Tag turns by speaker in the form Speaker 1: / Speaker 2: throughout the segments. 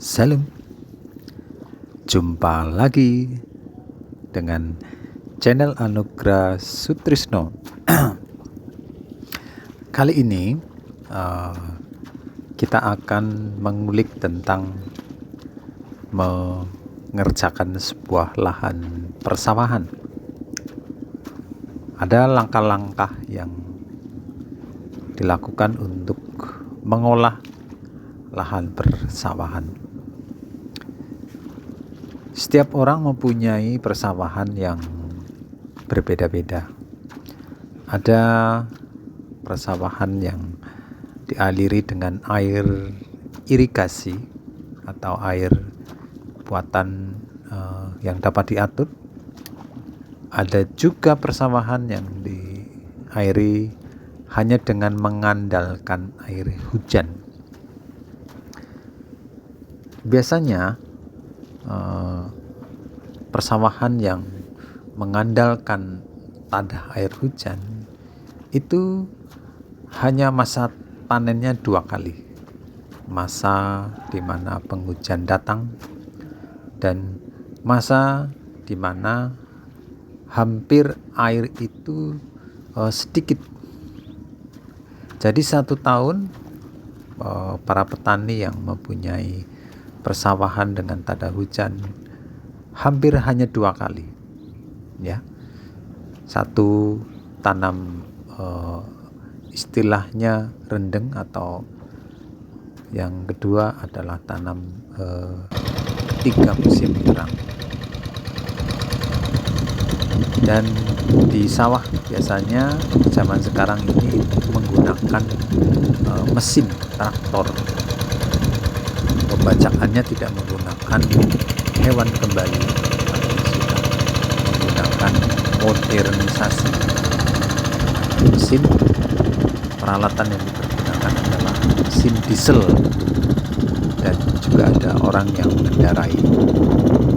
Speaker 1: Salam, jumpa lagi dengan channel Anugrah Sutrisno. Kali ini kita akan mengulik tentang mengerjakan sebuah lahan persawahan. Ada langkah-langkah yang dilakukan untuk mengolah lahan persawahan. Setiap orang mempunyai persawahan yang berbeda-beda. Ada persawahan yang dialiri dengan air irigasi atau air buatan yang dapat diatur. Ada juga persawahan yang diairi hanya dengan mengandalkan air hujan. Biasanya persawahan yang mengandalkan tada air hujan itu hanya masa panennya 2 kali. Masa di mana penghujan datang dan masa di mana hampir air itu sedikit. Jadi 1 tahun para petani yang mempunyai persawahan dengan tada hujan hampir hanya 2 kali, ya. Satu tanam istilahnya rendeng, atau yang kedua adalah tanam 3 musim kerang. Dan di sawah biasanya zaman sekarang ini menggunakan mesin traktor. Pembacakannya tidak menggunakan hewan kembali, tapi sudah menggunakan modernisasi mesin. Peralatan yang dipergunakan adalah mesin diesel, dan juga ada orang yang mengendarai.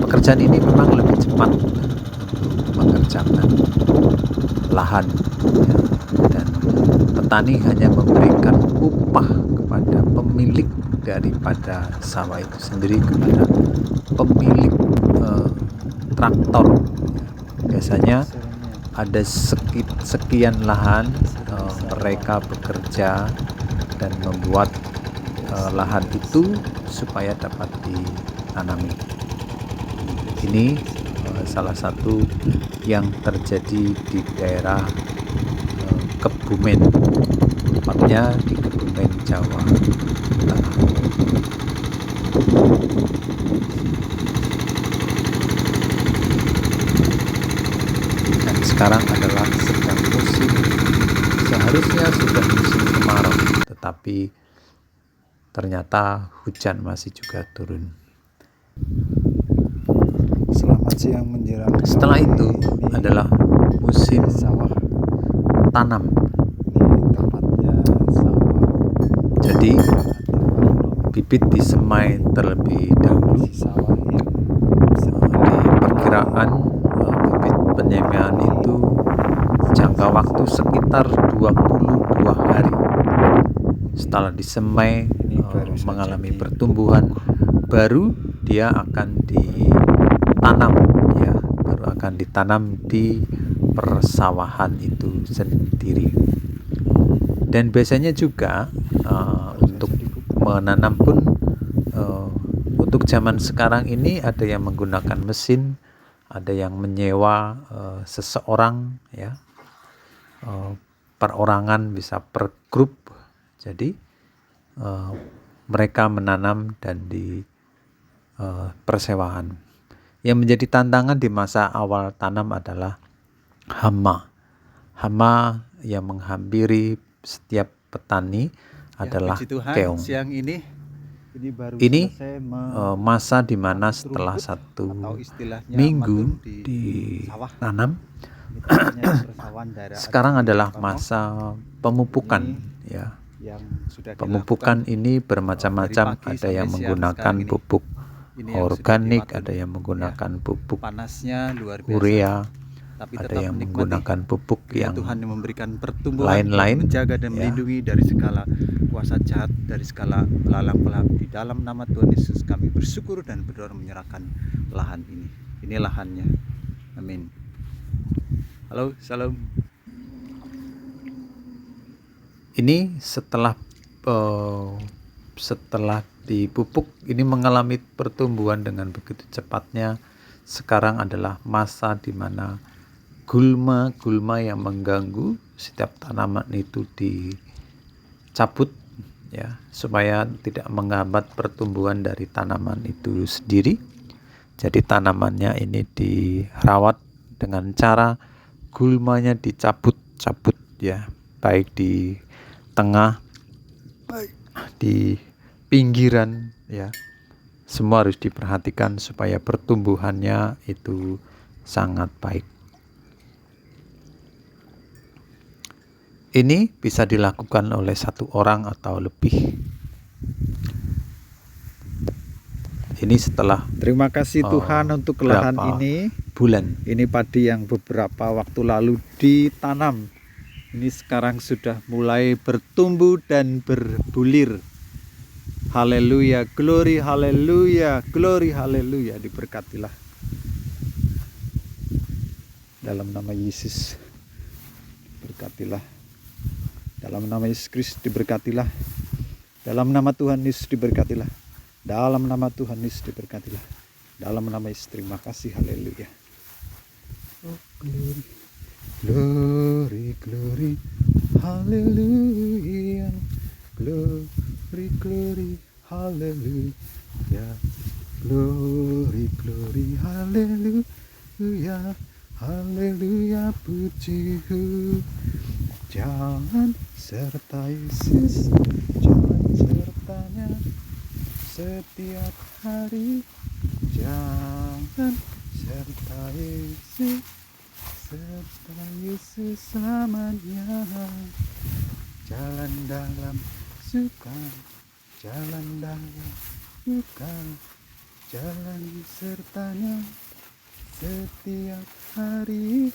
Speaker 1: Pekerjaan ini memang lebih cepat untuk mengerjakan lahan, ya, dan petani hanya memberikan upah kepada pemilik daripada sawah itu sendiri, kepada pemilik traktor. Biasanya ada sekian lahan, mereka bekerja dan membuat lahan itu supaya dapat ditanami. Ini salah satu yang terjadi di daerah Kebumen, tepatnya di Kebumen, Jawa Tengah. Dan sekarang adalah sedang musim, seharusnya sudah musim kemarau, tetapi ternyata hujan masih juga turun.
Speaker 2: Selamat siang menjelang.
Speaker 1: Setelah itu adalah musim
Speaker 2: sawah.
Speaker 1: Tanam.
Speaker 2: Ini tempatnya sawah.
Speaker 1: Jadi bibit disemai terlebih dahulu.
Speaker 2: Sawah yang
Speaker 1: Di perkiraan bibit penyemaian itu jangka waktu sekitar 22 hari. Setelah disemai, mengalami pertumbuhan, baru dia akan ditanam, ya, baru akan ditanam di persawahan itu sendiri. Dan biasanya juga untuk menanam pun untuk zaman sekarang ini ada yang menggunakan mesin, ada yang menyewa seseorang, ya, perorangan, bisa per grup. Jadi mereka menanam dan di persewahan. Yang menjadi tantangan di masa awal tanam adalah hama. Hama yang menghampiri setiap petani adalah keong.
Speaker 2: Siang ini baru
Speaker 1: Ini
Speaker 2: selesai
Speaker 1: masa di mana setelah 1 minggu ditanam, sekarang adalah masa pemupukan, ya. Pemupukan ini bermacam-macam, ada yang menggunakan pupuk organik, ada yang menggunakan pupuk urea,
Speaker 2: tapi
Speaker 1: ada
Speaker 2: tetap
Speaker 1: yang
Speaker 2: menikmati
Speaker 1: menggunakan pupuk
Speaker 2: ya,
Speaker 1: yang
Speaker 2: Tuhan yang memberikan pertumbuhan,
Speaker 1: lain-lain,
Speaker 2: menjaga dan
Speaker 1: ya.
Speaker 2: melindungi dari segala kuasa jahat, dari segala belalang pelahap. Di dalam nama Tuhan Yesus kami bersyukur dan berdoa menyerahkan lahan ini. Ini lahannya. Amin. Halo, salam.
Speaker 1: Ini setelah dipupuk, ini mengalami pertumbuhan dengan begitu cepatnya. Sekarang adalah masa di mana gulma-gulma yang mengganggu setiap tanaman itu dicabut, ya, supaya tidak menghambat pertumbuhan dari tanaman itu sendiri. Jadi tanamannya ini dirawat dengan cara gulmanya dicabut-cabut, ya, baik di tengah, baik di pinggiran, ya. Semua harus diperhatikan supaya pertumbuhannya itu sangat baik. Ini bisa dilakukan oleh satu orang atau lebih. Ini setelah
Speaker 2: Terima kasih Tuhan untuk lahan
Speaker 1: berapa
Speaker 2: ini.
Speaker 1: bulan.
Speaker 2: Ini padi yang beberapa waktu lalu ditanam. Ini sekarang sudah mulai bertumbuh dan berbulir. Haleluya, glory, haleluya, glory, haleluya. Diberkatilah dalam nama Yesus. Diberkatilah dalam nama Yesus Kristus. Diberkatilah dalam nama Tuhan Yesus. Diberkatilah dalam nama Tuhan Yesus. Diberkatilah dalam nama Yesus. Terima kasih, haleluya. Oh, glory, glory, glory, haleluya, glory, glory, haleluya, glory, glory, haleluya, haleluya, puji jangan serta Yesus, jangan sertanya setiap hari, jangan serta Yesus, serta Yesus selamanya. Jalan dalam suka, jalan dalam duka, jalan sertanya setiap hari,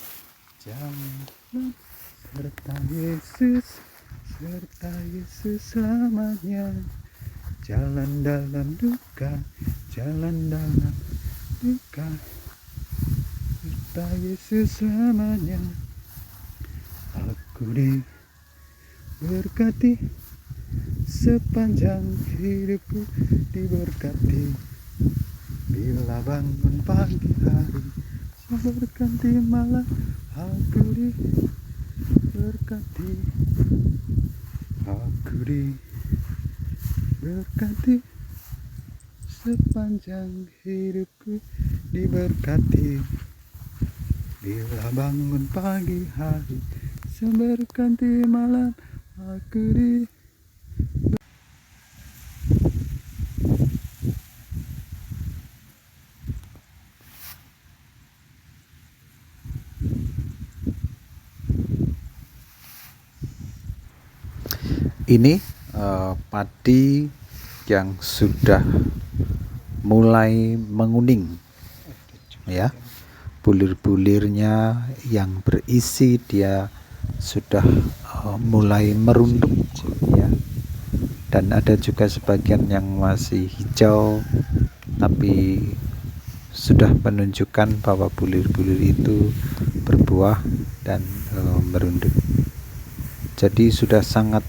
Speaker 2: jangan serta Yesus selamanya. Jalan dalam duka, jalan dalam duka, serta Yesus selamanya. Aku diberkati sepanjang hidupku, diberkati bila bangun pagi hari, berganti malam. Aku diberkati, aku diberkati sepanjang hidupku, diberkati bila bangun pagi hari, berganti malam. Aku
Speaker 1: Ini padi yang sudah mulai menguning, ya, bulir-bulirnya yang berisi dia sudah mulai merunduk, ya, dan ada juga sebagian yang masih hijau tapi sudah menunjukkan bahwa bulir-bulir itu berbuah dan merunduk. Jadi sudah sangat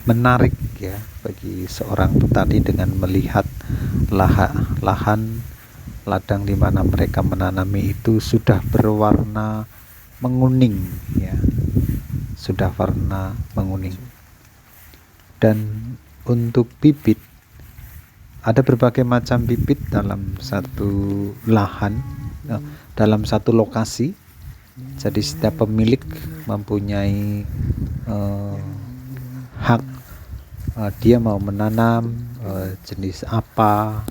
Speaker 1: menarik, ya, bagi seorang petani dengan melihat lahan ladang di mana mereka menanami itu sudah berwarna menguning, ya, sudah warna menguning. Dan untuk bibit, ada berbagai macam bibit dalam satu lahan, dalam satu lokasi. Jadi setiap pemilik mempunyai hak, dia mau menanam jenis apa,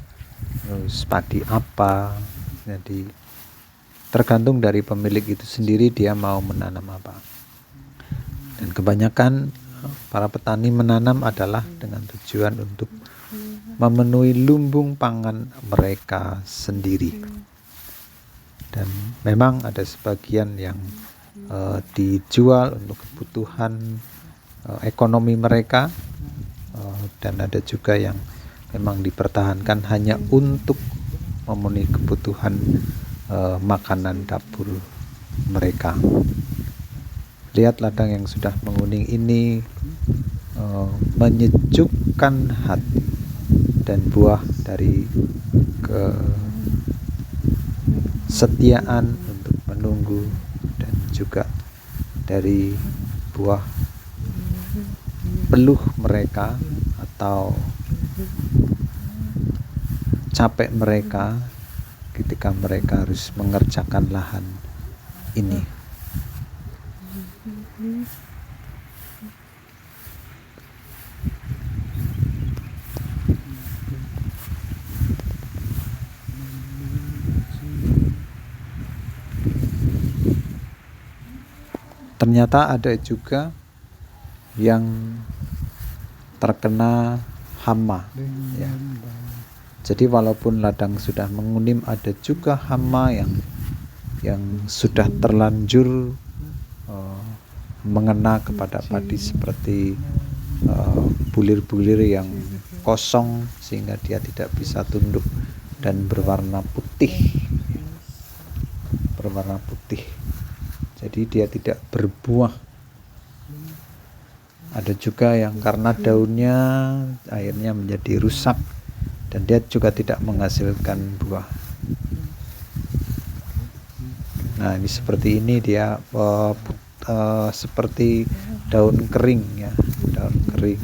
Speaker 1: terus padi apa. Jadi tergantung dari pemilik itu sendiri, dia mau menanam apa. Dan kebanyakan para petani menanam adalah dengan tujuan untuk memenuhi lumbung pangan mereka sendiri. Dan memang ada sebagian yang dijual untuk kebutuhan ekonomi mereka, dan ada juga yang memang dipertahankan hanya untuk memenuhi kebutuhan makanan dapur mereka. Lihat ladang yang sudah menguning ini menyejukkan hati, dan buah dari kesetiaan untuk menunggu, dan juga dari buah peluh mereka atau capek mereka ketika mereka harus mengerjakan lahan ini. Ternyata ada juga yang terkena hama, ya. Jadi walaupun ladang sudah mengunim, ada juga hama yang sudah terlanjur mengena kepada padi, seperti bulir-bulir yang kosong sehingga dia tidak bisa tunduk dan berwarna putih. Jadi dia tidak berbuah. Ada juga yang karena daunnya akhirnya menjadi rusak dan dia juga tidak menghasilkan buah. Nah, ini seperti ini dia seperti daun kering, ya, daun kering.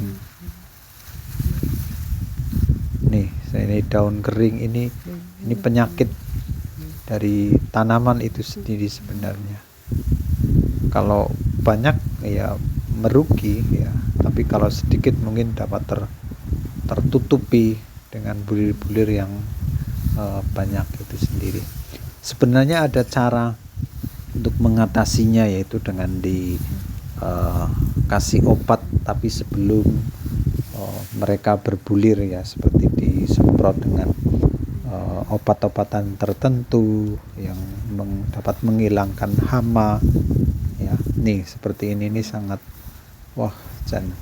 Speaker 1: Nih, ini daun kering ini penyakit dari tanaman itu sendiri sebenarnya. Kalau banyak ya merugi, ya, tapi kalau sedikit mungkin dapat tertutupi dengan bulir-bulir yang banyak itu sendiri. Sebenarnya ada cara untuk mengatasinya, yaitu dengan dikasih obat, tapi sebelum mereka berbulir, ya, seperti disemprot dengan obat-obatan tertentu yang dapat menghilangkan hama, ya. Nih seperti ini sangat dan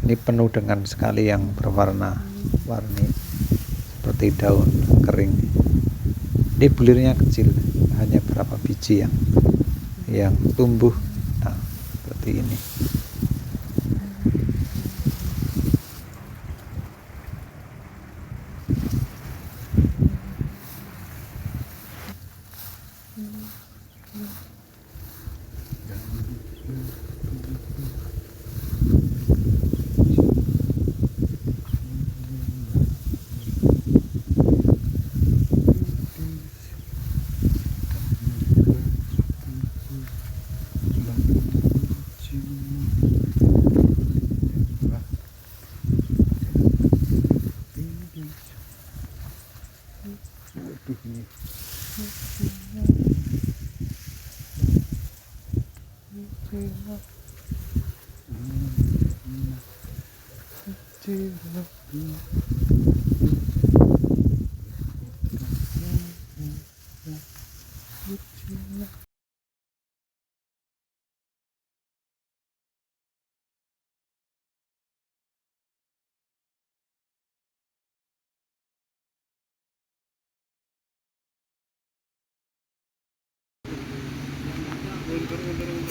Speaker 1: ini penuh dengan sekali yang berwarna-warni seperti daun kering. Ini bulirnya kecil, hanya berapa biji yang tumbuh. Nah, seperti ini.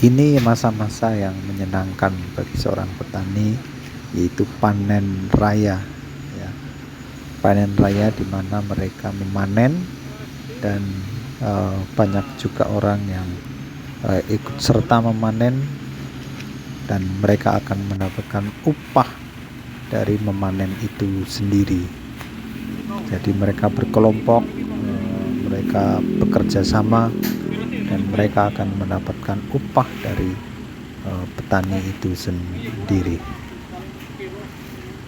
Speaker 1: Ini masa-masa yang menyenangkan bagi seorang petani, yaitu panen raya, ya. Panen raya di mana mereka memanen, dan banyak juga orang yang ikut serta memanen, dan mereka akan mendapatkan upah dari memanen itu sendiri. Jadi mereka berkelompok, mereka bekerja sama, dan mereka akan mendapatkan upah dari petani itu sendiri.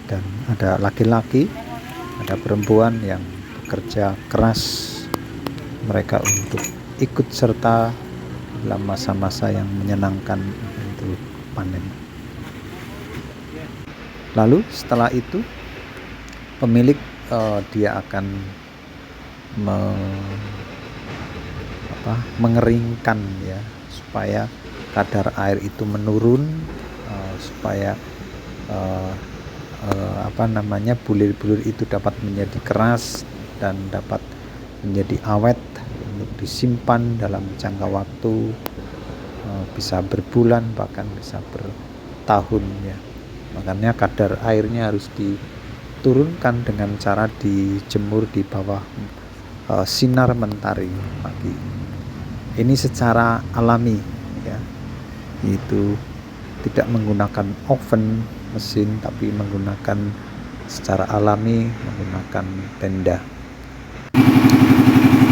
Speaker 1: Dan ada laki-laki, ada perempuan yang bekerja keras mereka untuk ikut serta dalam masa-masa yang menyenangkan untuk panen. Lalu setelah itu pemilik dia akan mengeringkan ya, supaya kadar air itu menurun, supaya bulir-bulir itu dapat menjadi keras dan dapat menjadi awet untuk disimpan dalam jangka waktu bisa berbulan bahkan bisa bertahun ya. Makanya kadar airnya harus diturunkan dengan cara dijemur di bawah sinar mentari pagi. Ini secara alami ya, itu tidak menggunakan oven mesin, tapi menggunakan secara alami menggunakan tenda.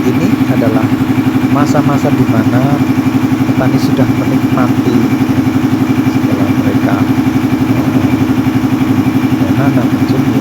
Speaker 1: Ini adalah masa-masa di mana petani sudah menikmati setelah mereka menanam, menjemur,